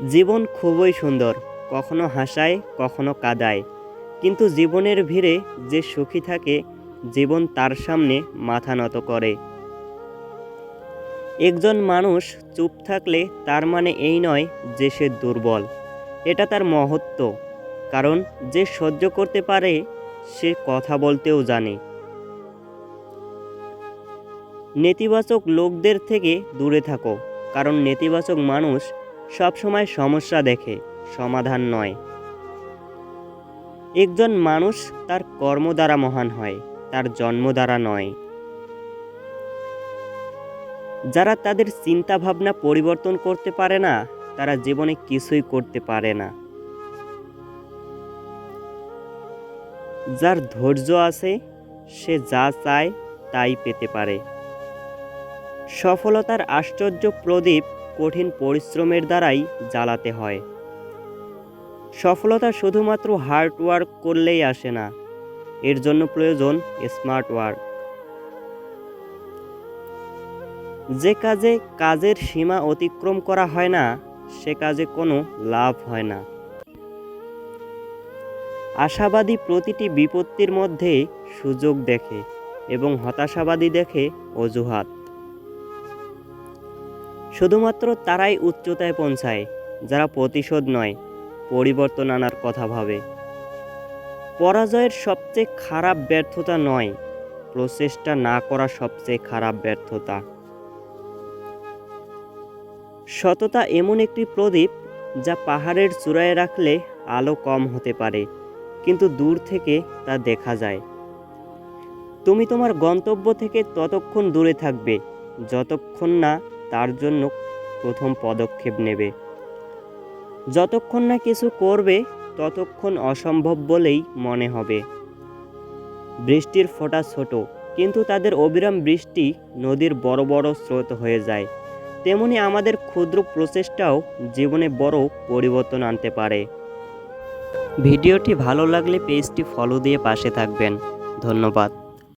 জীবন খুবই সুন্দর, কখনো হাসায় কখনো কাঁদায়, কিন্তু জীবনের ভিড়ে যে সুখী থাকে জীবন তার সামনে মাথা নত করে। একজন মানুষ চুপ থাকলে তার মানে এই নয় যে সে দুর্বল, এটা তার মহত্ব। কারণ যে সহ্য করতে পারে সে কথা বলতেও জানে। নেতিবাচক লোকদের থেকে দূরে থাকো, কারণ নেতিবাচক মানুষ সবসময় সমস্যা দেখে, সমাধান নয়। একজন মানুষ তার কর্ম দ্বারা মহান হয়, তার জন্ম দ্বারা নয়। যারা তাদের চিন্তা ভাবনা পরিবর্তন করতে পারে না তারা জীবনে কিছুই করতে পারে না। যার ধৈর্য আছে সে যা চায় তাই পেতে পারে। সফলতার আশ্চর্য প্রদীপ কঠিন পরিশ্রমের দ্বারাই জ্বালাতে হয়। সফলতা শুধুমাত্র হার্ড ওয়ার্ক করলেই আসে না, এর জন্য প্রয়োজন স্মার্ট ওয়ার্ক। যে কাজে কাজের সীমা অতিক্রম করা হয় না সে কাজে কোনো লাভ হয় না। আশাবাদী প্রতিটি বিপত্তির মধ্যে সুযোগ দেখে এবং হতাশাবাদী দেখে অজুহাত। শুধুমাত্র তারাই উচ্চতায় পৌঁছায় যারা প্রতিশোধ নয়, পরিবর্তন আনার কথা ভাবে। পরাজয়ের সবচেয়ে খারাপ ব্যর্থতা নয়, প্রচেষ্টা না করা সবচেয়ে খারাপ ব্যর্থতা। সততা এমন একটি প্রদীপ যা পাহাড়ের চূড়ায় রাখলে আলো কম হতে পারে, কিন্তু দূর থেকে তা দেখা যায়। তুমি তোমার গন্তব্য থেকে ততক্ষণ দূরে থাকবে যতক্ষণ না তার জন্য প্রথম পদক্ষেপ নেবে। যতক্ষণ না কিছু করবে ততক্ষণ অসম্ভব বলেই মনে হবে। বৃষ্টির ফোঁটা ছোট, কিন্তু তাদের অবিরাম বৃষ্টি নদীর বড় বড় স্রোত হয়ে যায়। তেমনি আমাদের ক্ষুদ্র প্রচেষ্টাও জীবনে বড় পরিবর্তন আনতে পারে। ভিডিওটি ভালো লাগলে পেজটি ফলো দিয়ে পাশে থাকবেন। ধন্যবাদ।